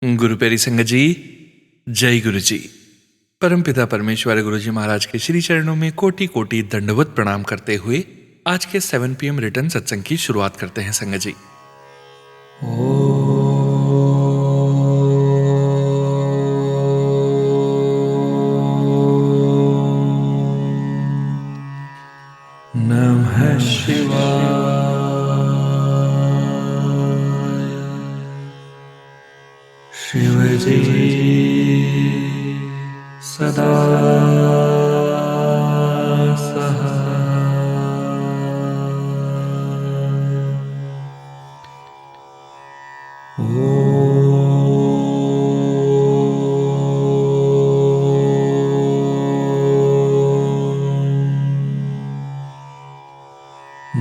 गुरु प्यारी संगत जी, जय गुरु जी। परमपिता परमेश्वर गुरु जी महाराज के श्री चरणों में कोटि कोटि दंडवत प्रणाम करते हुए आज के 7 PM रिटर्न सत्संग की शुरुआत करते हैं संगत जी। नमः शिवाय। शिव जी सदा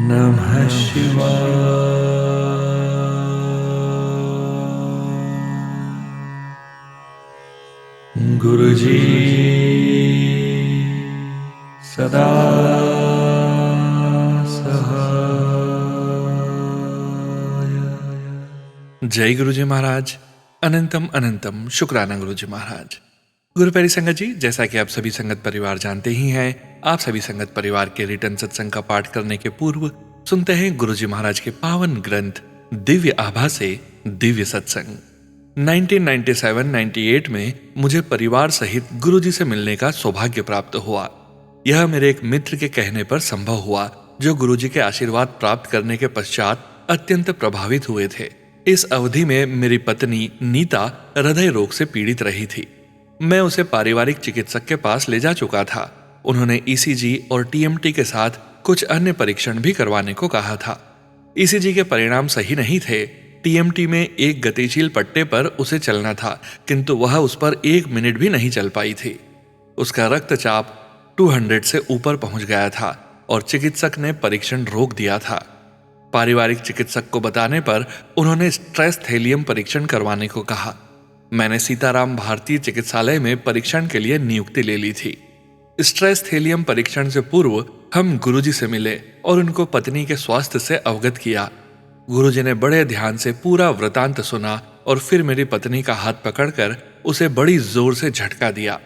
नमः शिवाय। गुरु जी सदा सहाय। जय गुरु जी महाराज। अनंतम अनंतम शुक्राना गुरु जी महाराज। गुरु प्यारी संगत जी, जैसा कि आप सभी संगत परिवार जानते ही हैं, आप सभी संगत परिवार के रिटर्न सत्संग का पाठ करने के पूर्व सुनते हैं गुरु जी महाराज के पावन ग्रंथ दिव्य आभा से दिव्य सत्संग। 1997-98 में मुझे परिवार सहित गुरु जी से मिलने का सौभाग्य प्राप्त हुआ। यह मेरे एक मित्र के कहने पर संभव हुआ, जो गुरु जी के आशीर्वाद प्राप्त करने के पश्चात अत्यंत प्रभावित हुए थे। इस अवधि में मेरी पत्नी नीता हृदय रोग से पीड़ित रही थी। मैं उसे पारिवारिक चिकित्सक के पास ले जा चुका था। उन्होंने ईसीजी और टीएमटी के साथ कुछ अन्य परीक्षण भी करवाने को कहा था। ईसीजी के परिणाम सही नहीं थे। टीएमटी में एक गतिशील पट्टे पर उसे चलना था, किंतु वह उस पर 1 मिनट भी नहीं चल पाई थी। उसका रक्तचाप 200 से ऊपर पहुंच गया था और चिकित्सक ने परीक्षण रोक दिया था। पारिवारिक चिकित्सक को बताने पर उन्होंने स्ट्रेस थेलियम परीक्षण करवाने को कहा। मैंने सीताराम भारतीय चिकित्सालय में परीक्षण के लिए नियुक्ति ले ली थी। स्ट्रेस थेलियम परीक्षण से पूर्व हम गुरुजी से मिले और उनको पत्नी के स्वास्थ्य से अवगत किया। गुरुजी ने बड़े ध्यान से पूरा वृतांत सुना और फिर मेरी पत्नी का हाथ पकड़कर उसे बड़ी जोर से झटका दिया।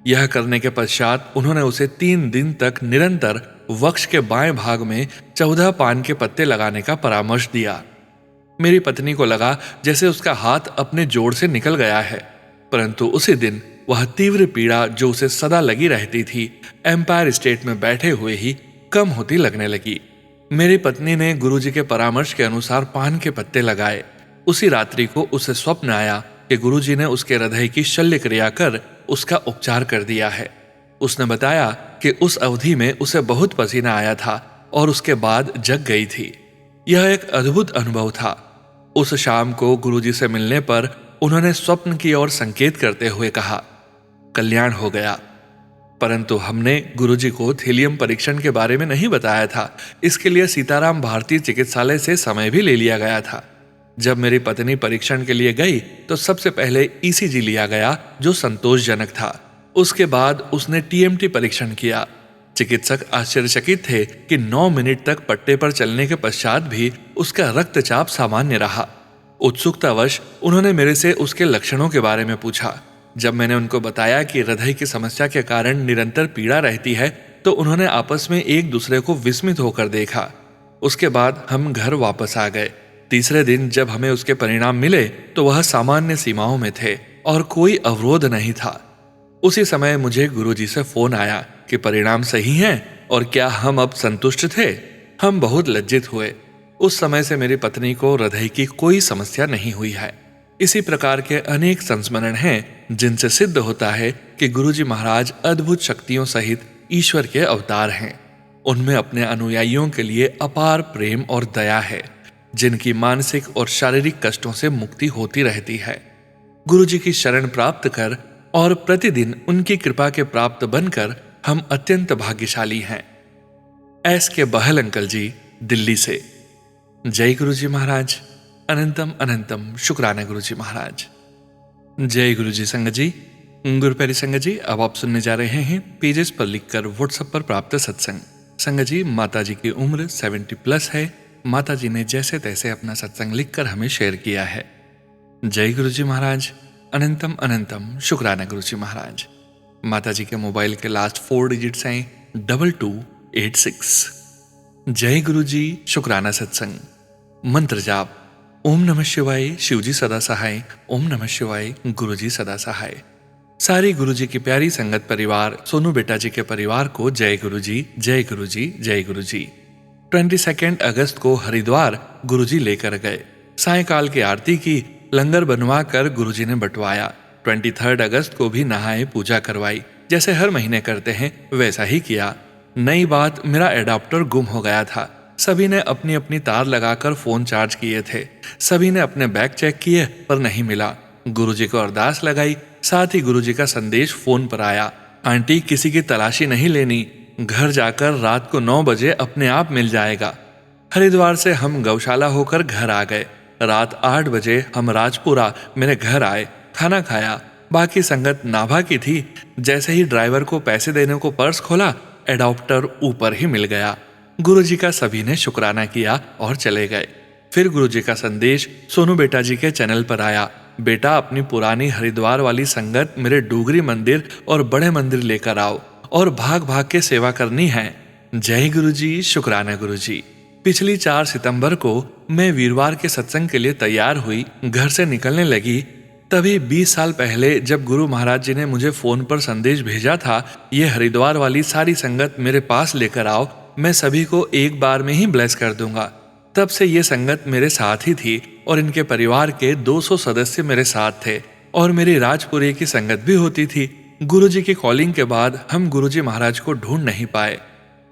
यह करने के पश्चात उन्होंने उसे 3 दिन तक निरंतर वक्ष के बाएं भाग में 14 पान के पत्ते लगाने का परामर्श दिया। मेरी पत्नी को लगा जैसे उसका हाथ अपने जोड़ से निकल गया है, परंतु उसी दिन वह तीव्र पीड़ा जो उसे सदा लगी रहती थी, एम्पायर स्टेट में बैठे हुए ही कम होती लगने लगी। मेरी पत्नी ने गुरुजी के परामर्श के अनुसार पान के पत्ते लगाए। उसी रात्रि को उसे स्वप्न आया कि गुरुजी ने उसके हृदय की शल्य क्रिया कर उसका उपचार कर दिया है। उसने बताया कि उस अवधि में उसे बहुत पसीना आया था और उसके बाद जग गई थी। यह एक अद्भुत अनुभव था। उस शाम को गुरुजी से मिलने पर उन्होंने स्वप्न की ओर संकेत करते हुए कहा, कल्याण हो गया। परंतु हमने गुरुजी को थेलियम परीक्षण के बारे में नहीं बताया था। इसके लिए सीताराम भारतीय चिकित्सालय से समय भी ले लिया गया था। जब मेरी पत्नी परीक्षण के लिए गई तो सबसे पहले ईसीजी लिया गया, जो संतोषजनक था। उसके बाद उसने टीएमटी परीक्षण किया। चिकित्सक आश्चर्यचकित थे कि 9 मिनट तक पट्टे पर चलने के पश्चात भी उसका रक्तचाप सामान्य रहा। उत्सुकतावश उन्होंने मेरे से उसके लक्षणों के बारे में पूछा। जब मैंने उनको बताया कि हृदय की समस्या के कारण निरंतर पीड़ा रहती है, तो उन्होंने आपस में एक दूसरे को विस्मित होकर देखा। उसके बाद हम घर वापस आ गए। तीसरे दिन जब हमें उसके परिणाम मिले तो वह सामान्य सीमाओं में थे और कोई अवरोध नहीं था। उसी समय मुझे गुरुजी से फोन आया कि परिणाम सही हैं और क्या हम अब संतुष्ट थे। हम बहुत लज्जित हुए। उस समय से मेरी पत्नी को हृदय की कोई समस्या नहीं हुई है। इसी प्रकार के अनेक संस्मरण हैं जिनसे सिद्ध होता है कि गुरुजी महाराज अद्भुत शक्तियों सहित ईश्वर के अवतार हैं। उनमें अपने अनुयायियों के लिए अपार प्रेम और दया है, जिनकी मानसिक और शारीरिक कष्टों से मुक्ति होती रहती है। गुरुजी की शरण प्राप्त कर और प्रतिदिन उनकी कृपा के प्राप्त बनकर हम अत्यंत भाग्यशाली हैं। एस के बहल अंकल जी, दिल्ली से। जय गुरुजी महाराज। अनंतम अनंतम शुक्राना गुरुजी महाराज। जय गुरुजी संगत जी। गुरु प्यारी संगत जी, अब आप सुनने जा रहे हैं पेजेस पर लिखकर व्हाट्सएप पर प्राप्त सत्संग। संगत जी, माता जी की उम्र 70+ है। माता जी ने जैसे तैसे अपना सत्संग लिखकर हमें शेयर किया है। जय गुरु जी महाराज। अनंतम अनंतम शुक्राना गुरु जी महाराज। माता जी के मोबाइल के लास्ट 4 डिजिट्स हैं 2286। जय गुरु जी, शुक्राना सत्संग। मंत्र जाप: ओम नमः शिवाय, शिव जी सदा सहाय। ओम नमः शिवाय, गुरु जी सदा सहाय। सारी गुरु जी की प्यारी संगत परिवार, सोनू बेटा जी के परिवार को जय गुरु जी, जय गुरु जी, जय गुरु जी। 22 अगस्त को हरिद्वार गुरु जी लेकर गए। सायकाल की आरती की, लंगर बनवा कर गुरु जी ने बंटवाया। 23 अगस्त को भी नहाए, पूजा करवाई। जैसे हर महीने करते हैं वैसा ही किया। नई बात, मेरा एडाप्टर गुम हो गया था। सभी ने अपनी अपनी तार लगाकर फोन चार्ज किए थे। सभी ने अपने बैग चेक किए पर नहीं मिला। गुरुजी को अरदास लगाई। साथ ही गुरुजी का संदेश फोन पर आया, आंटी किसी की तलाशी नहीं लेनी, घर जाकर रात को 9 बजे अपने आप मिल जाएगा। हरिद्वार से हम गौशाला होकर घर आ गए। रात 8 बजे हम राजपुरा मेरे घर आए, खाना खाया। बाकी संगत नाभा की थी। जैसे ही ड्राइवर को पैसे देने को पर्स खोला, एडाप्टर ऊपर ही मिल गया। गुरुजी का सभी ने शुक्राना किया और चले गए। फिर गुरुजी का संदेश सोनू बेटा जी के चैनल पर आया, बेटा अपनी पुरानी हरिद्वार वाली संगत मेरे डूगरी मंदिर और बड़े मंदिर लेकर आओ और भाग भाग के सेवा करनी है। जय गुरु जी, शुक्राना गुरु जी। पिछली 4 सितंबर को मैं वीरवार के सत्संग के लिए तैयार हुई, घर से निकलने लगी। तभी 20 साल पहले जब गुरु महाराज जी ने मुझे फोन पर संदेश भेजा था, ये हरिद्वार वाली सारी संगत मेरे पास लेकर आओ, मैं सभी को एक बार में ही ब्लेस कर दूंगा। तब से ये संगत मेरे साथ ही थी और इनके परिवार के 200 सदस्य मेरे साथ थे और मेरी राजपुरी की संगत भी होती थी। गुरुजी की कॉलिंग के बाद हम गुरुजी महाराज को ढूंढ नहीं पाए।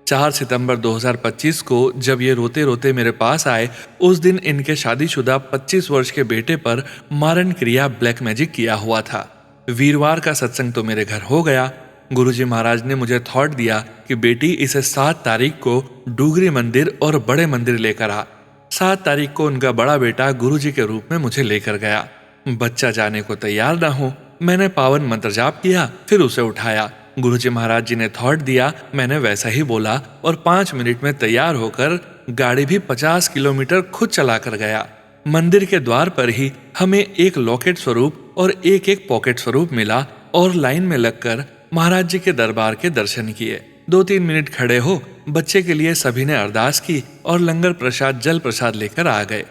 4 सितंबर 2025 को जब ये रोते रोते मेरे पास आए, उस दिन इनके शादीशुदा 25 वर्ष के बेटे पर मारण क्रिया ब्लैक मैजिक किया हुआ था। वीरवार का सत्संग तो मेरे घर हो गया। गुरुजी महाराज ने मुझे थॉट दिया कि बेटी इसे 7 तारीख को डूगरी मंदिर और बड़े मंदिर लेकर आ। 7 तारीख को उनका बड़ा बेटा गुरुजी के रूप में मुझे लेकर गया। बच्चा जाने को तैयार ना हो, मैंने पावन मंत्र जाप किया, फिर उसे उठाया। गुरुजी महाराज जी ने थॉट दिया, मैंने वैसा ही बोला और 5 मिनट में तैयार होकर गाड़ी भी 50 किलोमीटर खुद चला कर गया। मंदिर के द्वार पर ही हमें एक लॉकेट स्वरूप और एक पॉकेट स्वरूप मिला और लाइन में लगकर महाराज जी के दरबार के दर्शन किए। 2-3 मिनट खड़े हो, बच्चे के लिए सभी ने अरदास की और लंगर प्रसाद जल प्रसाद लेकर आ गए।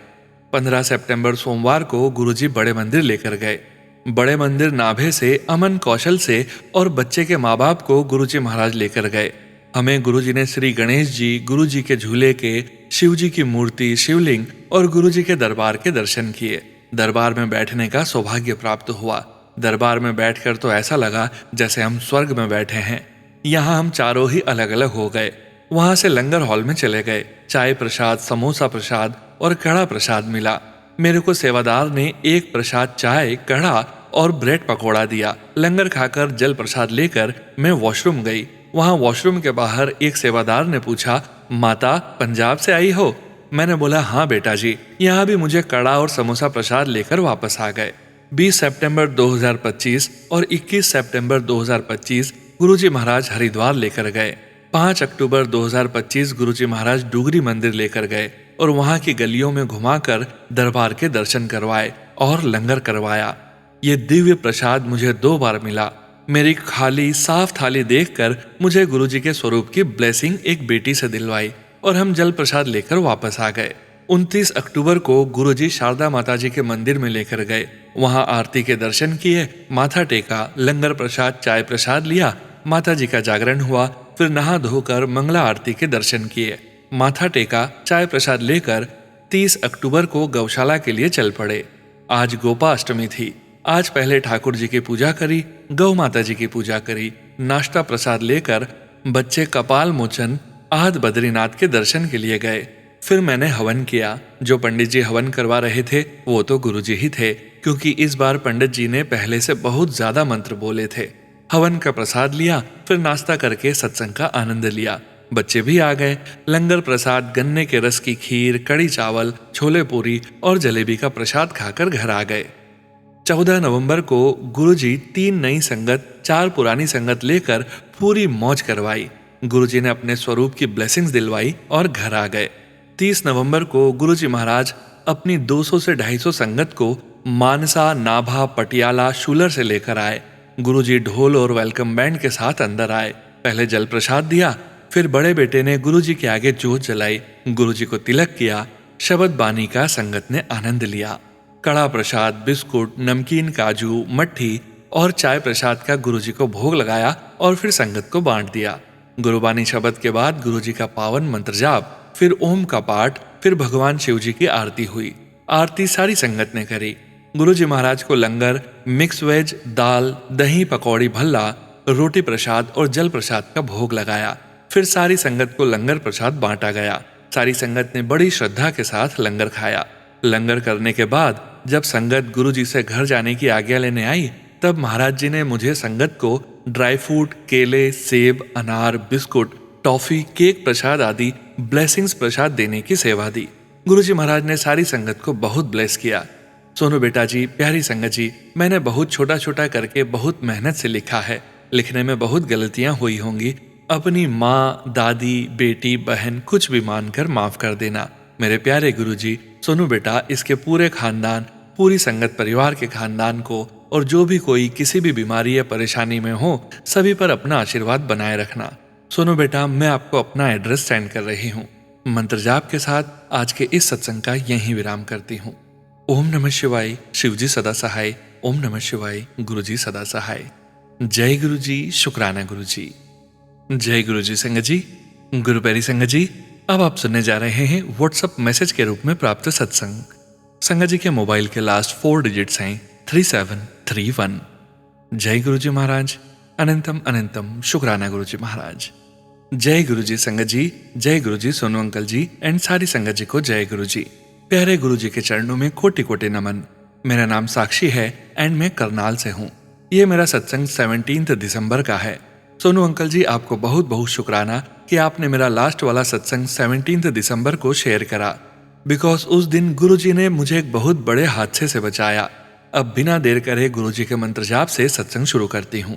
15 सितंबर सोमवार को गुरुजी बड़े मंदिर लेकर गए। बड़े मंदिर नाभे से, अमन कौशल से और बच्चे के माँ बाप को गुरुजी महाराज लेकर गए। हमें गुरुजी ने श्री गणेश जी, गुरुजी के झूले के, शिव जी की मूर्ति, शिवलिंग और गुरुजी के दरबार के दर्शन किए। दरबार में बैठने का सौभाग्य प्राप्त हुआ। दरबार में बैठकर तो ऐसा लगा जैसे हम स्वर्ग में बैठे हैं। यहाँ हम चारों ही अलग अलग हो गए। वहां से लंगर हॉल में चले गए। चाय प्रसाद, समोसा प्रसाद और कड़ा प्रसाद मिला। मेरे को सेवादार ने एक प्रसाद चाय, कड़ा और ब्रेड पकौड़ा दिया। लंगर खाकर जल प्रसाद लेकर मैं वॉशरूम गई। वहां वॉशरूम के बाहर एक सेवादार ने पूछा, माता पंजाब से आई हो? मैंने बोला हाँ बेटा जी। यहाँ भी मुझे कड़ा और समोसा प्रसाद लेकर वापस आ गए। 20 सितंबर 2025 और 21 सितंबर 2025 गुरुजी महाराज हरिद्वार लेकर गए। 5 अक्टूबर 2025 गुरुजी महाराज डूगरी मंदिर लेकर गए और वहां की गलियों में घुमाकर दरबार के दर्शन करवाए और लंगर करवाया। ये दिव्य प्रसाद मुझे 2 बार मिला। मेरी खाली साफ थाली देखकर मुझे गुरुजी के स्वरूप की ब्लेसिंग एक बेटी से दिलवाई और हम जल प्रसाद लेकर वापस आ गए। 29 अक्टूबर को गुरुजी शारदा माता जी के मंदिर में लेकर गए। वहां आरती के दर्शन किए, माथा टेका, लंगर प्रसाद, चाय प्रसाद लिया। माता जी का जागरण हुआ। फिर नहा धोकर मंगला आरती के दर्शन किए, माथा टेका, चाय प्रसाद लेकर 30 अक्टूबर को गौशाला के लिए चल पड़े। आज गोपाष्टमी थी। आज पहले ठाकुर जी की पूजा करी, गौ माता जी की पूजा करी। नाश्ता प्रसाद लेकर बच्चे कपाल मोचन आहद बद्रीनाथ के दर्शन के लिए गए। फिर मैंने हवन किया। जो पंडित जी हवन करवा रहे थे वो तो गुरुजी ही थे, क्योंकि इस बार पंडित जी ने पहले से बहुत ज्यादा मंत्र बोले थे। हवन का प्रसाद लिया, फिर नाश्ता करके सत्संग का आनंद लिया। बच्चे भी आ गए। लंगर प्रसाद, गन्ने के रस की खीर, कड़ी चावल, छोले पूरी और जलेबी का प्रसाद खाकर घर आ गए। 14 नवंबर को गुरुजी 3 नई संगत, 4 पुरानी संगत लेकर पूरी मौज करवाई। गुरुजी ने अपने स्वरूप की ब्लेसिंग्स दिलवाई और घर आ गए। 30 नवंबर को गुरुजी महाराज अपनी 200 से 250 संगत को मानसा, नाभा, पटियाला, शूलर से लेकर आए। गुरुजी ढोल और वेलकम बैंड के साथ अंदर आए। पहले जल प्रसाद दिया, फिर बड़े बेटे ने गुरुजी के आगे जोत जलाई। गुरुजी को तिलक किया। शब्द बानी का संगत ने आनंद लिया। कड़ा प्रसाद, बिस्कुट, नमकीन, काजू, मट्ठी और चाय प्रसाद का गुरुजी को भोग लगाया और फिर संगत को बांट दिया। गुरुबानी शब्द के बाद गुरुजी का पावन मंत्र जाप, फिर ओम का पाठ, फिर भगवान शिव जी की आरती हुई। आरती सारी संगत ने करी। गुरुजी महाराज को लंगर, मिक्स वेज, दाल, दही, पकौड़ी, भल्ला, रोटी प्रसाद और जल प्रसाद का भोग लगाया। फिर सारी संगत को लंगर प्रसाद बांटा गया। सारी संगत ने बड़ी श्रद्धा के साथ लंगर खाया। लंगर करने के बाद जब संगत गुरुजी से घर जाने की आज्ञा लेने आई, तब महाराज जी ने मुझे संगत को ड्राई फ्रूट, केले, सेब, अनार, बिस्कुट, टॉफी, केक प्रसाद आदि ब्लेसिंग्स प्रसाद देने की सेवा दी। गुरुजी महाराज ने सारी संगत को बहुत ब्लेस किया। सोनू बेटा जी, प्यारी संगत जी, मैंने बहुत छोटा छोटा करके बहुत मेहनत से लिखा है। लिखने में बहुत गलतियां हुई होंगी। अपनी माँ, दादी, बेटी, बहन कुछ भी मानकर माफ कर देना। मेरे प्यारे गुरुजी, सोनू बेटा, इसके पूरे खानदान, पूरी संगत परिवार के खानदान को और जो भी कोई किसी भी बीमारी या परेशानी में हो, सभी पर अपना आशीर्वाद बनाए रखना। सोनू बेटा, मैं आपको अपना एड्रेस सेंड कर रही हूँ। मंत्र जाप के साथ आज के इस सत्संग का यहीं विराम करती हूँ। ओम नमः शिवाय। शिवजी सदा सहाय। ओम नमः शिवाय। गुरुजी सदा सहाय। जय गुरुजी। शुक्राना गुरुजी। जय गुरुजी। संगत जी, गुरु प्यारी संगत जी, अब आप सुनने जा रहे हैं व्हाट्सएप मैसेज के रूप में प्राप्त सत्संग। संगत जी के मोबाइल के लास्ट 4 डिजिट्स हैं 3731। जय गुरुजी महाराज। अनंतम अनंतम शुक्राना गुरुजी महाराज। जय गुरुजी संगत जी। जय गुरुजी सोनू अंकल जी एंड सारी संगत जी को जय गुरुजी। प्यारे गुरुजी के चरणों में कोटि कोटि नमन। मेरा नाम साक्षी है एंड मैं करनाल से हूँ। ये मेरा सत्संग 17 दिसंबर का है। सोनू अंकल जी, आपको बहुत बहुत शुक्राना कि आपने मेरा लास्ट वाला सत्संग 17 दिसंबर को शेयर करा, बिकॉज उस दिन गुरुजी ने मुझे एक बहुत बड़े हादसे से बचाया। अब बिना देर करे गुरुजी के मंत्र जाप से सत्संग शुरू करती हूँ।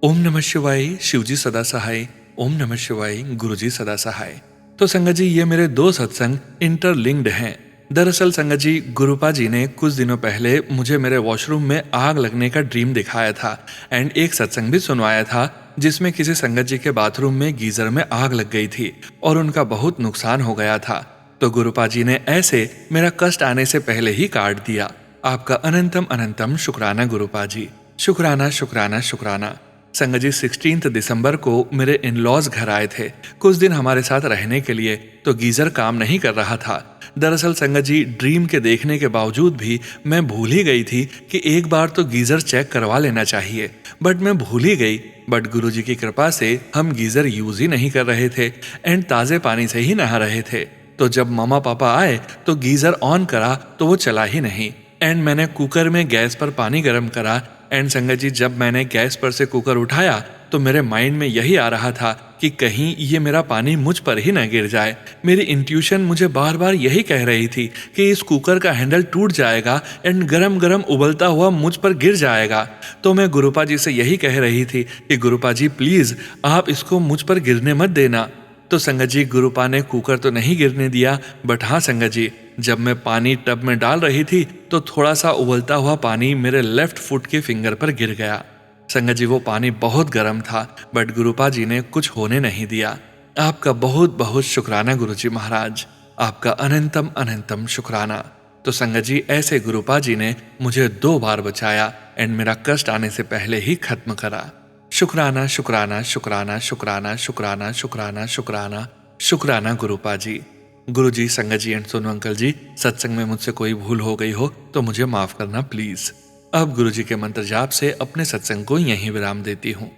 ओम नमः शिवाय। शिवजी सदा सहाय। ओम नमः शिवाय। गुरुजी सदा सहाय। तो संगत जी, ये मेरे 2 सत्संग इंटरलिंक्ड हैं। दरअसल संगत जी, गुरुपा जी ने कुछ दिनों पहले मुझे मेरे वॉशरूम में आग लगने का ड्रीम दिखाया था एंड एक सत्संग भी सुनवाया था जिसमें किसी संगत जी के बाथरूम में गीजर में आग लग गई थी और उनका बहुत नुकसान हो गया था। तो गुरुपा जी ने ऐसे मेरा कष्ट आने से पहले ही काट दिया। आपका अनंतम अनंतम शुक्राना गुरुपा जी। शुक्राना शुक्राना शुक्राना। संगत जी, 16 दिसंबर को मेरे इन-लॉज घर आए थे कुछ दिन हमारे साथ रहने के लिए, तो गीजर काम नहीं कर रहा था। दरअसल संगत जी, ड्रीम के देखने के बावजूद भी मैं भूल ही गई थी कि एक बार तो गीजर चेक करवा लेना चाहिए, बट मैं भूल ही गई। बट गुरुजी की कृपा से हम गीजर यूज ही नहीं कर रहे थे एंड ताज़े पानी से ही नहा रहे थे। तो जब मामा पापा आए तो गीजर ऑन करा तो वो चला ही नहीं एंड मैंने कुकर में गैस पर पानी गर्म करा एंड संगत जी, जब मैंने गैस पर से कुकर उठाया तो मेरे माइंड में यही आ रहा था कि कहीं ये मेरा पानी मुझ पर ही न गिर जाए। मेरी इंट्यूशन मुझे बार बार यही कह रही थी कि इस कुकर का हैंडल टूट जाएगा एंड गरम गरम उबलता हुआ मुझ पर गिर जाएगा। तो मैं गुरुपा जी से यही कह रही थी कि गुरुपा जी प्लीज आप इसको मुझ पर गिरने मत देना। तो संगत जी, गुरुपा ने कुकर तो नहीं गिरने दिया, बट हाँ संगत जी, जब मैं पानी टब में डाल रही थी तो थोड़ा सा उबलता हुआ पानी मेरे लेफ्ट फुट के फिंगर पर गिर गया। संगत जी, वो पानी बहुत गर्म था बट गुरुपा जी ने कुछ होने नहीं दिया। आपका बहुत बहुत शुक्राना गुरुजी महाराज। आपका अनंतम अनंतम शुक्राना। तो संगत जी, ऐसे गुरुपा जी ने मुझे 2 बार बचाया एंड मेरा कष्ट आने से पहले ही खत्म करा। शुक्राना शुक्राना शुक्राना शुक्राना शुक्राना शुक्राना शुक्राना शुक्राना गुरुपा जी। गुरुजी, संगत जी एंड सोनू अंकल जी, सत्संग में मुझसे कोई भूल हो गई हो तो मुझे माफ करना प्लीज। अब गुरुजी के मंत्र जाप से अपने सत्संग को यहीं विराम देती हूँ।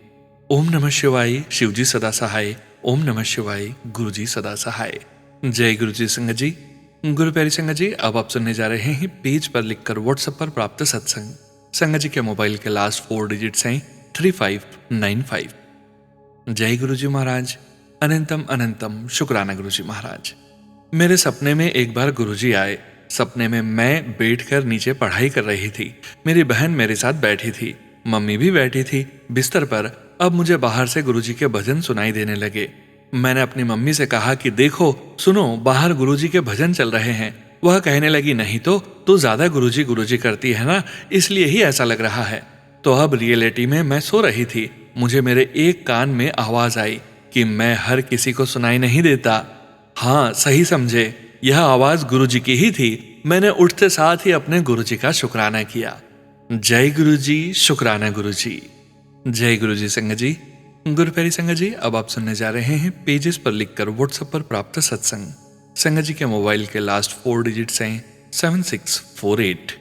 ओम नमः शिवाय। शिवजी सदा सहाय। ओम नमः शिवाय। गुरुजी सदा सहाय। जय गुरुजी संगत जी। गुरु प्यारी संगत जी, अब आप सुनने जा रहे हैं पेज पर लिखकर व्हाट्सएप पर प्राप्त सत्संग। संगत जी के मोबाइल के लास्ट 4 डिजिट्स हैं 3595। जय गुरुजी महाराज। अनंतम अनंतम शुक्राना गुरुजी महाराज। मेरे सपने में एक बार गुरुजी आए। सपने में मैं बैठकर नीचे पढ़ाई कर रही थी। मेरी बहन मेरे साथ बैठी थी, मम्मी भी बैठी थी बिस्तर पर। अब मुझे बाहर से गुरुजी के भजन सुनाई देने लगे। मैंने अपनी मम्मी से कहा कि देखो सुनो, बाहर गुरुजी के भजन चल रहे हैं। वह कहने लगी, नहीं तो तू ज्यादा गुरुजी करती है ना, इसलिए ही ऐसा लग रहा है। तो अब रियलिटी में मैं सो रही थी। मुझे मेरे एक कान में आवाज आई कि मैं हर किसी को सुनाई नहीं देता। हाँ, सही समझे, यह आवाज गुरुजी की ही थी। मैंने उठते साथ ही अपने गुरुजी का शुक्राना किया। जय गुरुजी, शुक्राना गुरुजी। जय गुरुजी संगत जी। गुरु प्यारी संगत जी, अब आप सुनने जा रहे हैं पेजेस पर लिखकर व्हाट्सएप पर प्राप्त सत्संग। संगत जी के मोबाइल के लास्ट 4 डिजिट्स हैं 7648।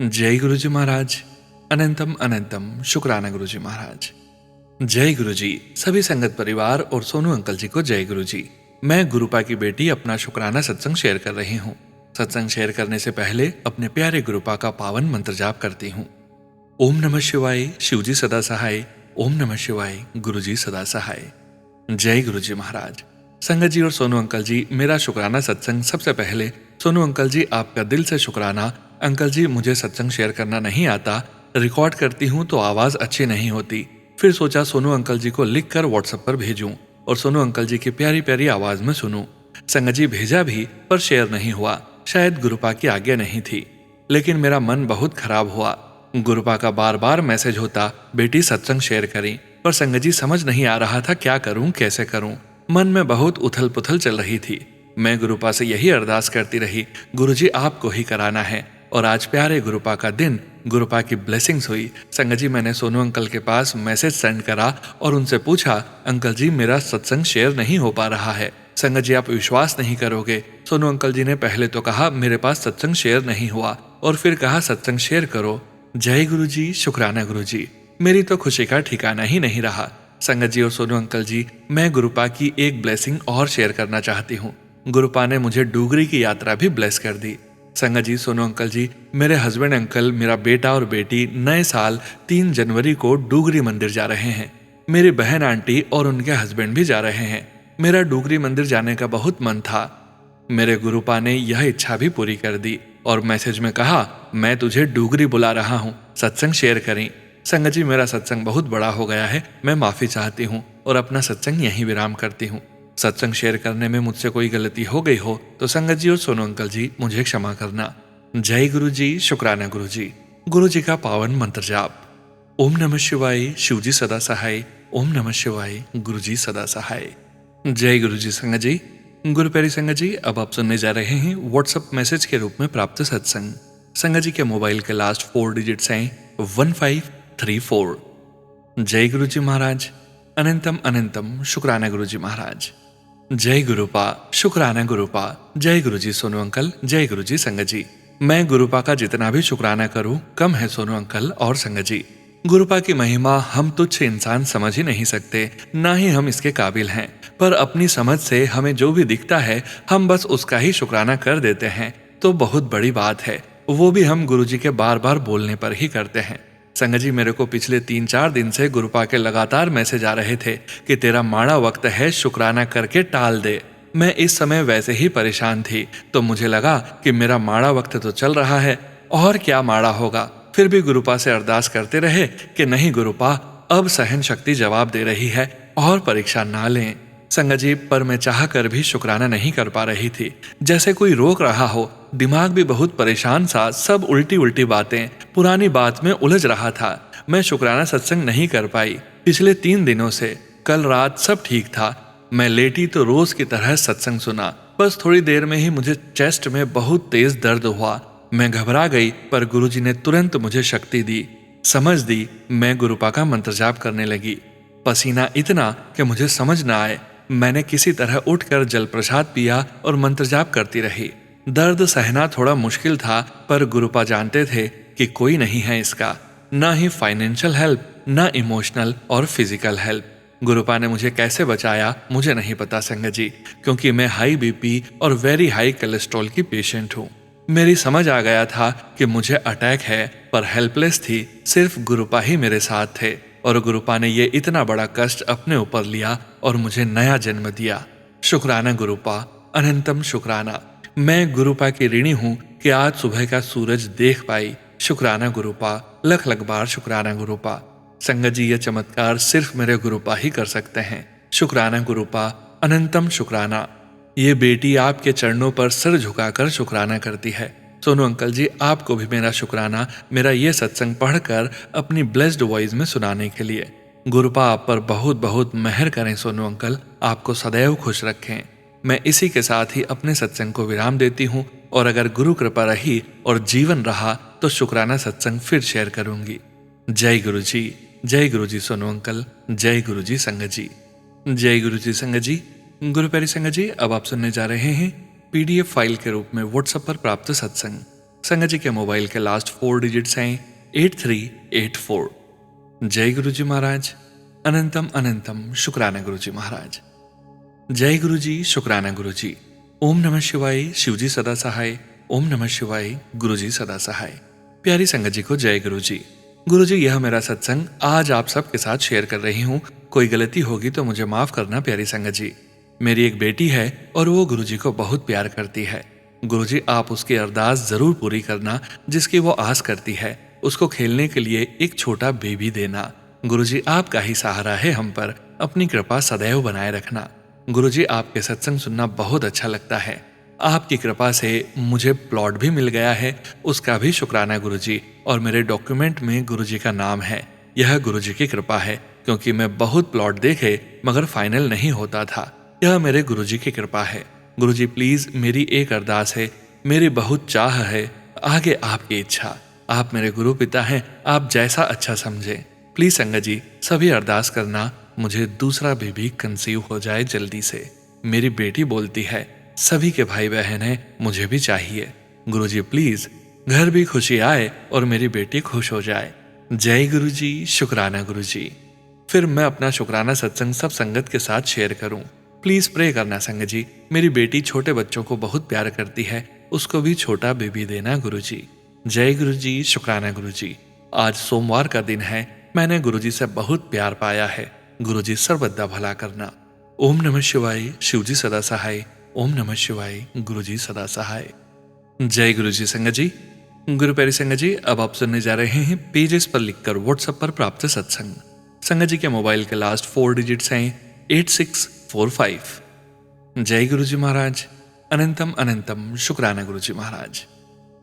जय गुरुजी महाराज। अनंतम अनंतम शुक्राना गुरुजी महाराज। जय गुरुजी। सभी संगत परिवार और सोनू अंकल जी को जय गुरुजी। मैं गुरुपा की बेटी अपना शुक्राना सत्संग शेयर कर रही हूँ। सत्संग शेयर करने से पहले अपने प्यारे गुरुपा का पावन मंत्र जाप करती हूँ। ओम नमः शिवाय, शिवजी सदा सहाय। ओम नमः शिवाय, गुरुजी सदा सहाय। जय गुरुजी महाराज। संगत जी और सोनू अंकल जी, मेरा शुक्राना सत्संग। सबसे पहले सोनू अंकल जी, आपका दिल से शुक्राना। अंकल जी, मुझे सत्संग शेयर करना नहीं आता, रिकॉर्ड करती हूँ तो आवाज अच्छी नहीं होती। फिर सोचा सोनू अंकल जी को लिखकर व्हाट्सएप पर भेजूं और सोनू अंकल जी की प्यारी प्यारी आवाज में सुनूं। संगत जी, भेजा भी पर शेयर नहीं हुआ, शायद गुरुपा की आज्ञा नहीं थी। लेकिन मेरा मन बहुत खराब हुआ। गुरुपा का बार बार मैसेज होता, बेटी सत्संग शेयर करें, पर संगत जी समझ नहीं आ रहा था क्या करूं, कैसे करूं। मन में बहुत उथल पुथल चल रही थी। मैं गुरुपा से यही अरदास करती रही, गुरुजी आपको ही कराना है। और आज प्यारे गुरुपा का दिन, गुरुपा की ब्लेसिंग्स हुई। संगत जी, मैंने सोनू अंकल के पास मैसेज सेंड करा और उनसे पूछा, अंकल जी मेरा सत्संग शेयर नहीं हो पा रहा है। संगत जी, आप विश्वास नहीं करोगे, सोनू अंकल जी ने पहले तो कहा मेरे पास सत्संग शेयर नहीं हुआ और फिर कहा सत्संग शेयर करो। जय गुरुजी, शुक्राना गुरुजी। मेरी तो खुशी का ठिकाना ही नहीं रहा। संगत जी और सोनू अंकल जी, मैं गुरुपा की एक ब्लेसिंग और शेयर करना चाहती हूँ। गुरुपा ने मुझे डुगरी की यात्रा भी ब्लेस कर दी। संगत जी, सोनू अंकल जी, मेरे हस्बैंड अंकल, मेरा बेटा और बेटी नए साल 3 जनवरी को डुगरी मंदिर जा रहे हैं। मेरी बहन आंटी और उनके हस्बैंड भी जा रहे हैं। मेरा डुगरी मंदिर जाने का बहुत मन था। मेरे गुरुपा ने यह इच्छा भी पूरी कर दी और मैसेज में कहा, मैं तुझे डुगरी बुला रहा हूँ, सत्संग शेयर करें। संगत जी, मेरा सत्संग बहुत बड़ा हो गया है, मैं माफी चाहती हूँ और अपना सत्संग यहीं विराम करती हूँ। सत्संग शेयर करने में मुझसे कोई गलती हो गई हो तो संगत जी और सोनू अंकल जी मुझे क्षमा करना। जय गुरुजी, शुक्राना गुरुजी। गुरुजी का पावन मंत्र जाप। ओम नमः शिवाय, शिवजी सदा सहाय। ओम नमः शिवाय, गुरुजी सदा सहाय। जय गुरुजी। संगत जी, गुरु प्यारी संगत जी, अब आप सुनने जा रहे हैं व्हाट्सएप मैसेज के रूप में प्राप्त सत्संग। संगत जी के मोबाइल के लास्ट 4 डिजिट्स हैं 1534। जय गुरुजी महाराज। अनंतम अनंतम शुक्राना गुरुजी महाराज। जय गुरुपा, शुक्राना गुरुपा। जय गुरुजी सोनू अंकल, जय गुरुजी संगत जी। मैं गुरुपा का जितना भी शुक्राना करूं कम है सोनू अंकल और संगत जी। गुरुपा की महिमा हम तुच्छ इंसान समझ ही नहीं सकते, ना ही हम इसके काबिल हैं। पर अपनी समझ से हमें जो भी दिखता है हम बस उसका ही शुक्राना कर देते हैं, तो बहुत बड़ी बात है। वो भी हम गुरुजी के बार बार बोलने पर ही करते हैं। संगत जी, मेरे को पिछले 3-4 दिन से गुरुपा के लगातार मैसेज आ रहे थे कि तेरा माड़ा वक्त है, शुक्राना करके टाल दे। मैं इस समय वैसे ही परेशान थी, तो मुझे लगा कि मेरा माड़ा वक्त तो चल रहा है और क्या माड़ा होगा। फिर भी गुरुपा से अरदास करते रहे कि नहीं गुरुपा, अब सहन शक्ति जवाब दे रही है और परीक्षा ना लें। संगत जी, पर मैं चाह कर भी शुक्राना नहीं कर पा रही थी, जैसे कोई रोक रहा हो। दिमाग भी बहुत परेशान सा, सब उल्टी उल्टी बातें, पुरानी बात में उलझ रहा था। मैं शुक्राना सत्संग नहीं कर पाई पिछले 3 दिनों से। कल रात सब ठीक था, मैं लेटी तो रोज की तरह सत्संग सुना। बस थोड़ी देर में ही मुझे चेस्ट में बहुत तेज दर्द हुआ। मैं घबरा गई, पर गुरुजी ने तुरंत मुझे शक्ति दी, समझ दी। मैं गुरुपा का मंत्र जाप करने लगी। पसीना इतना कि मुझे समझ न आए। मैंने किसी तरह उठकर जल प्रसाद पिया और मंत्र जाप करती रही। दर्द सहना थोड़ा मुश्किल था, पर गुरुपा जानते थे कि कोई नहीं है इसका, ना ही फाइनेंशियल हेल्प, ना इमोशनल और फिजिकल हेल्प। गुरुपा ने मुझे कैसे बचाया मुझे नहीं पता संगत जी, क्योंकि मैं हाई बीपी और वेरी हाई कोलेस्ट्रॉल की पेशेंट हूँ। मेरी समझ आ गया था कि मुझे अटैक है, पर हेल्पलेस थी। सिर्फ गुरुपा ही मेरे साथ थे और गुरुपा ने ये इतना बड़ा कष्ट अपने ऊपर लिया और मुझे नया जन्म दिया। शुक्राना गुरुपा, अनंतम शुक्राना। मैं गुरुपा की ऋणी हूँ कि आज सुबह का सूरज देख पाई। शुक्राना गुरुपा, लख लख बार शुक्राना गुरुपा। संगत जी, ये चमत्कार सिर्फ मेरे गुरुपा ही कर सकते हैं। शुक्राना गुरुपा, अनंतम शुक्राना। ये बेटी आपके चरणों पर सिर झुकाकर शुक्राना करती है। सोनू अंकल जी, आपको भी मेरा शुक्राना मेरा ये सत्संग पढ़कर अपनी ब्लेस्ड वॉइस में सुनाने के लिए। गुरुपा आप पर बहुत बहुत मेहर करें सोनू अंकल, आपको सदैव खुश रखें। मैं इसी के साथ ही अपने सत्संग को विराम देती हूँ, और अगर गुरु कृपा रही और जीवन रहा तो शुक्राना सत्संग फिर शेयर करूंगी। जय गुरु जी सोनू अंकल, जय गुरु जी संगत जी, जय गुरु जी संगत जी। गुरु प्यारी संगत जी, अब आप सुनने जा रहे हैं PDF फाइल के रूप में व्हाट्सएप पर प्राप्त सत्संग। संगत जी के मोबाइल के लास्ट 4 डिजिट्स हैं 8384। जय गुरु जी महाराज, अनंतम अनंतम शुक्राना गुरु जी महाराज। जय गुरु जी, शुक्राना गुरु जी। ओम नमः शिवाय, शिव जी सदा सहाय। ओम नमः शिवाय, गुरु जी सदा सहाय। प्यारी संगत जी को जय गुरु जी। गुरु जी, यह मेरा सत्संग आज आप सबके साथ शेयर कर रही हूँ। कोई गलती होगी तो मुझे माफ करना प्यारी संगत जी। मेरी एक बेटी है और वो गुरु जी को बहुत प्यार करती है। गुरु जी, आप उसकी अरदास जरूर पूरी करना जिसकी वो आस करती है। उसको खेलने के लिए एक छोटा बेबी देना। गुरु जी, आपका ही सहारा है हम पर, अपनी कृपा सदैव बनाए रखना। गुरु जी, आपके सत्संग सुनना बहुत अच्छा लगता है। आपकी कृपा से मुझे प्लॉट भी मिल गया है, उसका भी शुक्राना गुरु जी। और मेरे डॉक्यूमेंट में गुरु जी का नाम है। यह गुरु जी की कृपा है, क्योंकि मैं बहुत प्लॉट देखे मगर फाइनल नहीं होता था। यह मेरे गुरु जी की कृपा है। गुरु जी, प्लीज मेरी एक अरदास है, मेरी बहुत चाह है, आगे आपकी इच्छा। आप मेरे गुरु पिता हैं, आप जैसा अच्छा समझे। प्लीज संगत जी सभी अरदास करना, मुझे दूसरा बेबी कंसीव हो जाए जल्दी से। मेरी बेटी बोलती है सभी के भाई बहन हैं, मुझे भी चाहिए। गुरु जी प्लीज घर भी खुशी आए और मेरी बेटी खुश हो जाए। जय गुरु जी, शुक्राना गुरु जी। फिर मैं अपना शुक्राना सत्संग सब संगत के साथ शेयर करूं। प्लीज प्रे करना संगत जी। मेरी बेटी छोटे बच्चों को बहुत प्यार करती है, उसको भी छोटा बेबी देना गुरु जी। जय गुरु जी, शुक्राना गुरु जी। आज सोमवार का दिन है, मैंने गुरु जी से बहुत प्यार पाया है। गुरु जी सर्वदा भला करना। ओम नमः शिवाय, शिव जी सदा सहाय। ओम नमः शिवाय, गुरु जी सदा सहाय। जय गुरु जी संगत जी। गुरु प्यारी संगत जी, अब आप सुनने जा रहे हैं पेजेस पर लिखकर व्हाट्सएप पर प्राप्त सत्संग। संगत जी के मोबाइल के लास्ट 4 डिजिट्स हैं 8645। जय गुरु जी महाराज, अनंतम अनंतम शुक्राना गुरु जी महाराज।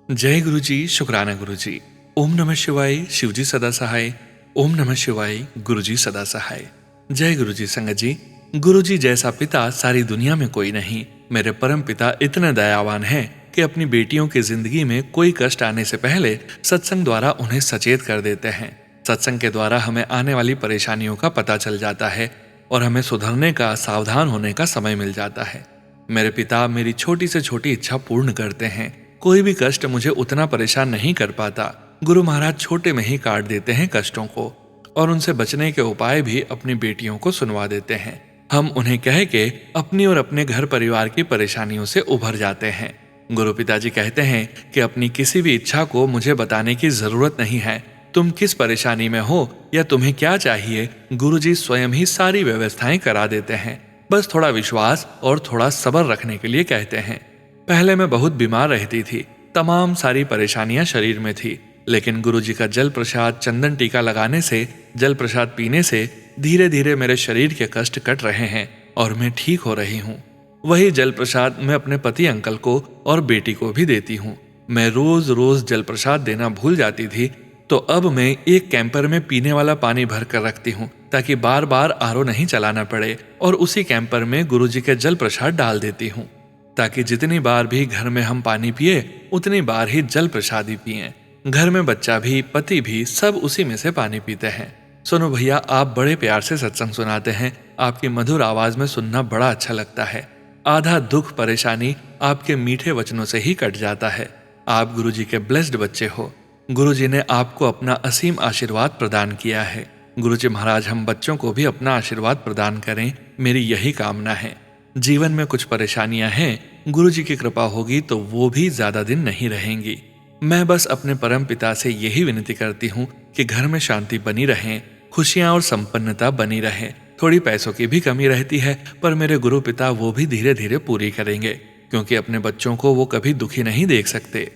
जय गुरु जी, शुक्राना गुरु जी। ओम नमः शिवाय, शिव जी सदा सहाय। ओम नमः शिवाय, गुरु जी सदा सहाय। जय गुरु जी संगत जी। गुरु जी जैसा पिता सारी दुनिया में कोई नहीं। मेरे परम पिता इतने दयावान हैं कि अपनी बेटियों की जिंदगी में कोई कष्ट आने से पहले सत्संग द्वारा उन्हें सचेत कर देते हैं। सत्संग के द्वारा हमें आने वाली परेशानियों का पता चल जाता है और हमें सुधरने का, सावधान होने का समय मिल जाता है। मेरे पिता मेरी छोटी से छोटी इच्छा पूर्ण करते हैं। कोई भी कष्ट मुझे उतना परेशान नहीं कर पाता। गुरु महाराज छोटे में ही काट देते हैं कष्टों को, और उनसे बचने के उपाय भी अपनी बेटियों को सुनवा देते हैं। हम उन्हें कह के अपनी और अपने घर परिवार की परेशानियों से उभर जाते हैं। गुरु पिताजी कहते हैं कि अपनी किसी भी इच्छा को मुझे बताने की जरूरत नहीं है। तुम किस परेशानी में हो या तुम्हें क्या चाहिए, गुरु जी स्वयं ही सारी व्यवस्थाएं करा देते हैं। बस थोड़ा विश्वास और थोड़ा सब्र रखने के लिए कहते हैं। पहले मैं बहुत बीमार रहती थी, तमाम सारी परेशानियां शरीर में थी, लेकिन गुरु जी का जल प्रसाद, चंदन टीका लगाने से, जल प्रसाद पीने से धीरे धीरे मेरे शरीर के कष्ट कट रहे हैं और मैं ठीक हो रही हूँ। वही जल प्रसाद मैं अपने पति अंकल को और बेटी को भी देती हूँ। मैं रोज रोज जल प्रसाद देना भूल जाती थी, तो अब मैं एक कैंपर में पीने वाला पानी भर कर रखती हूँ ताकि बार बार आरओ नहीं चलाना पड़े, और उसी कैंपर में गुरु जी के जल प्रसाद डाल देती हूँ ताकि जितनी बार भी घर में हम पानी पिए उतनी बार ही जल प्रसाद ही पिए। घर में बच्चा भी, पति भी, सब उसी में से पानी पीते हैं। सोनू भैया, आप बड़े प्यार से सत्संग सुनाते हैं। आपकी मधुर आवाज में सुनना बड़ा अच्छा लगता है। आधा दुख परेशानी आपके मीठे वचनों से ही कट जाता है। आप गुरु जी के ब्लेस्ड बच्चे हो। गुरु जी ने आपको अपना असीम आशीर्वाद प्रदान किया है। गुरु जी महाराज हम बच्चों को भी अपना आशीर्वाद प्रदान करें, मेरी यही कामना है। जीवन में कुछ परेशानियां हैं, गुरु जी की कृपा होगी तो वो भी ज्यादा दिन नहीं रहेंगी। मैं बस अपने परम पिता से यही विनती करती हूँ कि घर में शांति बनी रहे, खुशियां और संपन्नता बनी रहे। थोड़ी पैसों की भी कमी रहती है, पर मेरे गुरु पिता वो भी धीरे धीरे पूरी करेंगे, क्योंकि अपने बच्चों को वो कभी दुखी नहीं देख सकते।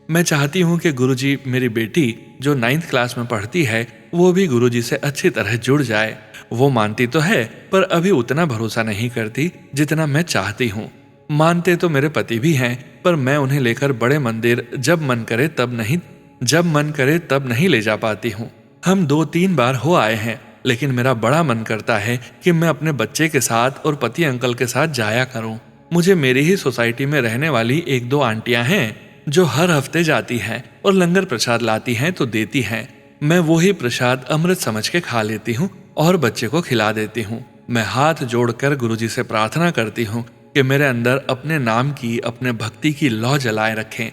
मैं चाहती हूँ कि गुरु जी मेरी बेटी जो 9th क्लास में पढ़ती है वो भी गुरु जी से अच्छी तरह जुड़ जाए। वो मानती तो है पर अभी उतना भरोसा नहीं करती जितना मैं चाहती हूँ। मानते तो मेरे पति भी हैं, पर मैं उन्हें लेकर बड़े मंदिर जब मन करे तब नहीं ले जा पाती हूँ। हम 2-3 बार हो आए हैं, लेकिन मेरा बड़ा मन करता है कि मैं अपने बच्चे के साथ और पति अंकल के साथ जाया करूं। मुझे मेरी ही सोसाइटी में रहने वाली 1-2 आंटियां हैं जो हर हफ्ते जाती हैं और लंगर प्रसाद लाती हैं तो देती हैं। मैं वही प्रसाद अमृत समझ के खा लेती हूँ और बच्चे को खिला देती हूँ। मैं हाथ जोड़कर गुरुजी से प्रार्थना करती हूँ कि मेरे अंदर अपने नाम की, अपने भक्ति की लौ जलाए रखें।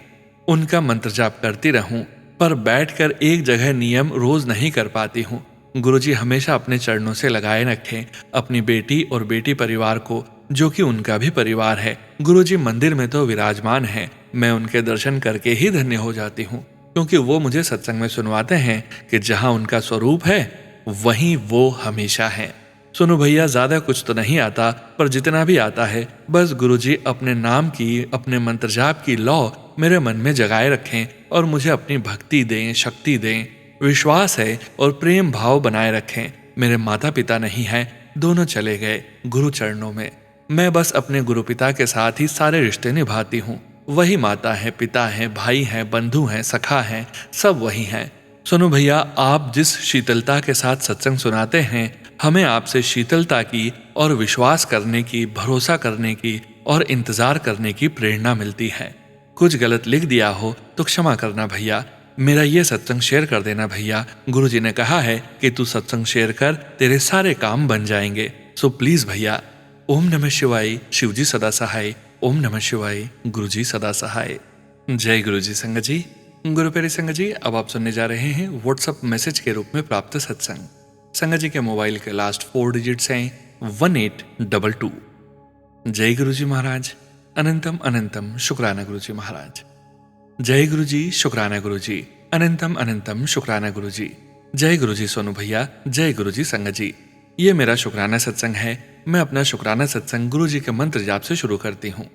उनका मंत्र जाप करती रहूं, पर बैठकर एक जगह नियम रोज नहीं कर पाती हूँ। गुरुजी हमेशा अपने चरणों से लगाए रखें अपनी बेटी और बेटी परिवार को, जो कि उनका भी परिवार है। गुरुजी मंदिर में तो विराजमान हैं, मैं उनके दर्शन करके ही धन्य हो जाती हूँ, क्योंकि वो मुझे सत्संग में सुनवाते हैं कि जहाँ उनका स्वरूप है वहीं वो हमेशा है। सुनो भैया, ज्यादा कुछ तो नहीं आता, पर जितना भी आता है बस गुरुजी अपने नाम की, अपने मंत्र जाप की लौ मेरे मन में जगाए रखें और मुझे अपनी भक्ति दें, शक्ति दें, विश्वास है और प्रेम भाव बनाए रखें। मेरे माता पिता नहीं हैं, दोनों चले गए गुरु चरणों में। मैं बस अपने गुरु पिता के साथ ही सारे रिश्ते निभाती हूँ। वही माता है, पिता है, भाई है, बंधु हैं, सखा हैं, सब वही हैं। सुनो भैया, आप जिस शीतलता के साथ सत्संग सुनाते हैं, हमें आपसे शीतलता की और विश्वास करने की, भरोसा करने की और इंतजार करने की प्रेरणा मिलती है। कुछ गलत लिख दिया हो तो क्षमा करना भैया। मेरा ये सत्संग शेयर कर देना भैया। गुरुजी ने कहा है कि तू सत्संग शेयर कर, तेरे सारे काम बन जाएंगे। सो प्लीज भैया। ओम नमः शिवाय, शिवजी सदा सहाय। ओम नमः शिवाय, गुरुजी सदा सहाय। जय गुरुजी संगत जी। गुरु प्यारे संगत जी, अब आप सुनने जा रहे हैं व्हाट्सएप मैसेज के रूप में प्राप्त सत्संग। संगत जी के मोबाइल के लास्ट 4 डिजिट्स हैं 1822। जय गुरुजी महाराज। अनंतम अनंतम शुक्राना गुरुजी महाराज। जय गुरुजी, शुक्राना गुरुजी। अनंतम अनंतम शुक्राना गुरुजी। जय गुरुजी सोनू भैया। जय गुरुजी संगत जी। ये मेरा शुक्राना सत्संग है। मैं अपना शुक्राना सत्संग गुरुजी के मंत्र जाप से शुरू करती हूँ।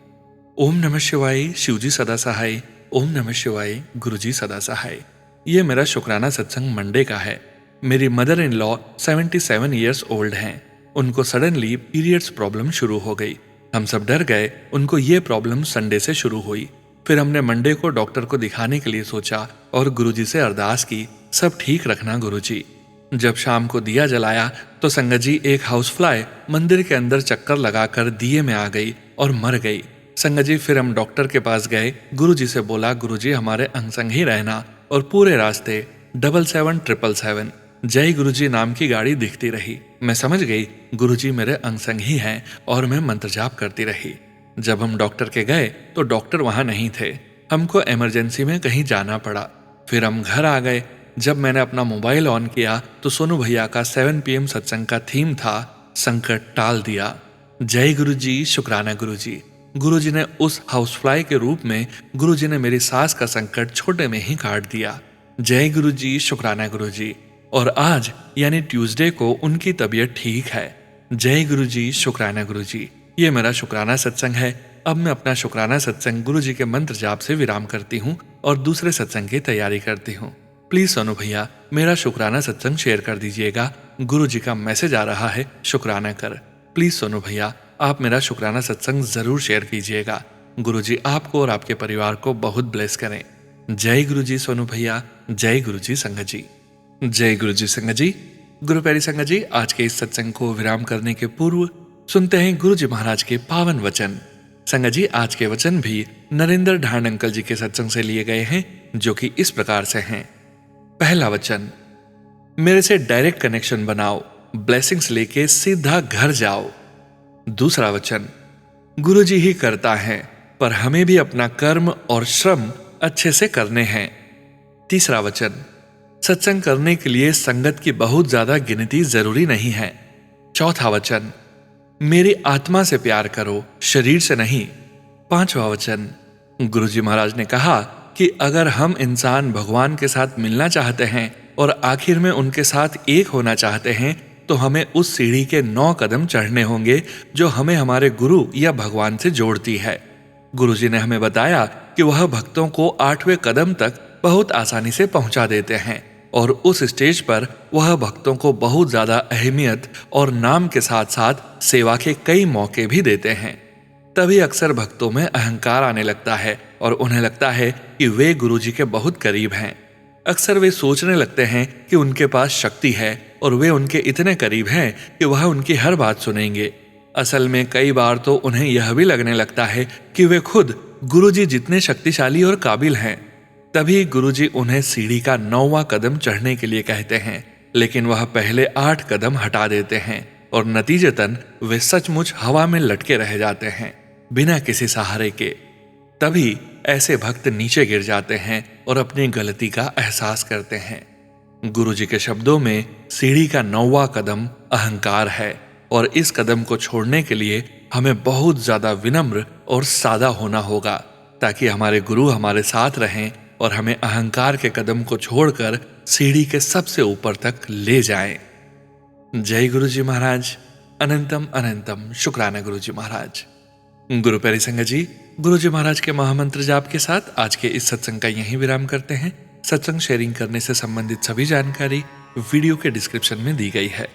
ओम नमः शिवाय, शिवजी सदा सहाय। ओम नमः शिवाय, गुरुजी सदा सहाय। ये मेरा शुक्राना सत्संग मंडे का है। मेरी mother in law 77 years old हैं। उनको सडनली पीरियड्स प्रॉब्लम शुरू हो गई। हम सब डर गए। उनको ये प्रॉब्लम संडे से शुरू हुई। फिर हमने मंडे को डॉक्टर को दिखाने के लिए सोचा और गुरुजी से अरदास की, सब ठीक रखना गुरुजी। जब शाम को दिया जलाया तो संगत जी एक हाउस फ्लाई मंदिर के अंदर चक्कर लगाकर दिए में आ गई और मर गई। संगत जी फिर हम डॉक्टर के पास गए। गुरुजी से बोला, गुरुजी हमारे अंग संग ही रहना। और पूरे रास्ते 77777 जय गुरुजी नाम की गाड़ी दिखती रही। मैं समझ गई गुरुजी मेरे अंग संग ही हैं और मैं मंत्र जाप करती रही। जब हम डॉक्टर के गए तो डॉक्टर वहां नहीं थे। हमको इमरजेंसी में कहीं जाना पड़ा। फिर हम घर आ गए। जब मैंने अपना मोबाइल ऑन किया तो सोनू भैया का 7 PM सत्संग का थीम था, संकट टाल दिया। जय गुरुजी, शुक्राना गुरुजी। गुरुजी ने उस हाउस फ्लाई के रूप में गुरुजी ने मेरी सास का संकट छोटे में ही काट दिया। जय गुरुजी, शुक्राना गुरुजी। और आज यानी ट्यूसडे को उनकी तबीयत ठीक है। जय गुरुजी, शुक्राना गुरुजी। ये मेरा शुक्राना सत्संग है। अब मैं अपना शुक्राना सत्संग गुरुजी के मंत्र जाप से विराम करती हूँ और दूसरे सत्संग की तैयारी करती हूँ। प्लीज सोनू भैया मेरा शुक्राना सत्संग शेयर कर दीजिएगा। गुरुजी का मैसेज आ रहा है, शुक्राना कर। प्लीज सोनू भैया आप मेरा शुक्राना सत्संग जरूर शेयर कीजिएगा। गुरुजी आपको और आपके परिवार को बहुत ब्लेस करें। जय गुरुजी सोनू भैया। जय गुरुजी संगत जी। जय गुरुजी संगत जी। गुरु प्यारी संगत जी, आज के इस सत्संग को विराम करने के पूर्व सुनते हैं गुरुजी महाराज के पावन वचन। संगत जी, आज के वचन भी नरेंद्र ढांड अंकल जी के सत्संग से लिए गए हैं, जो कि इस प्रकार से हैं। पहला वचन, मेरे से डायरेक्ट कनेक्शन बनाओ, ब्लेसिंग्स लेके सीधा घर जाओ। दूसरा वचन, गुरुजी ही करता है, पर हमें भी अपना कर्म और श्रम अच्छे से करने हैं। तीसरा वचन, सत्संग करने के लिए संगत की बहुत ज्यादा गिनती जरूरी नहीं है। चौथा वचन, मेरी आत्मा से प्यार करो, शरीर से नहीं। पांचवा वचन, गुरुजी महाराज ने कहा कि अगर हम इंसान भगवान के साथ मिलना चाहते हैं और आखिर में उनके साथ एक होना चाहते हैं तो हमें उस सीढ़ी के 9 कदम चढ़ने होंगे जो हमें हमारे गुरु या भगवान से जोड़ती है। गुरुजी ने हमें बताया कि वह भक्तों को 8वें कदम तक बहुत आसानी से पहुंचा देते हैं और उस स्टेज पर वह भक्तों को बहुत ज्यादा अहमियत और नाम के साथ साथ सेवा के कई मौके भी देते हैं। तभी अक्सर भक्तों में अहंकार आने लगता है और उन्हें लगता है कि वे गुरुजी के बहुत करीब हैं। अक्सर वे सोचने लगते हैं कि उनके पास शक्ति है और वे उनके इतने करीब हैं कि वह उनकी हर बात सुनेंगे। असल में कई बार तो उन्हें यह भी लगने लगता है कि वे खुद गुरुजी जितने शक्तिशाली और काबिल हैं। तभी गुरुजी उन्हें सीढ़ी का 9वां कदम चढ़ने के लिए कहते हैं, लेकिन वह पहले 8 कदम हटा देते हैं और नतीजतन वे सचमुच हवा में लटके रह जाते हैं, बिना किसी सहारे के। तभी ऐसे भक्त नीचे गिर जाते हैं और अपनी गलती का एहसास करते हैं। गुरुजी के शब्दों में सीढ़ी का 9वां कदम अहंकार है और इस कदम को छोड़ने के लिए हमें बहुत ज्यादा विनम्र और सादा होना होगा, ताकि हमारे गुरु हमारे साथ रहें और हमें अहंकार के कदम को छोड़कर सीढ़ी के सबसे ऊपर तक ले जाएं। जय गुरुजी महाराज। अनंतम अनंतम शुक्राना गुरुजी महाराज। गुरु प्यारी संगत जी, गुरुजी महाराज के महामंत्र जाप के साथ आज के इस सत्संग का यहीं विराम करते हैं। सत्संग शेयरिंग करने से संबंधित सभी जानकारी वीडियो के डिस्क्रिप्शन में दी गई है।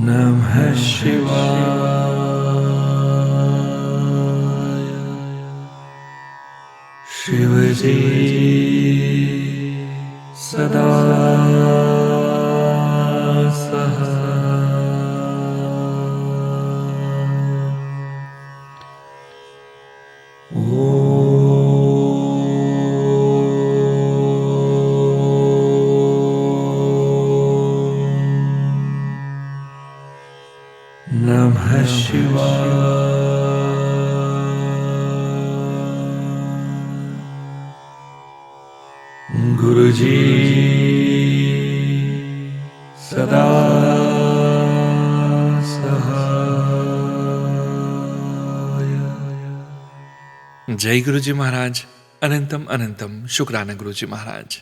नमः शिवाय। शिवजी सदा नमः शिवाय। गुरुजी सदा सहाय। जय गुरुजी महाराज। अनंतम अनंतम शुक्राना गुरुजी महाराज।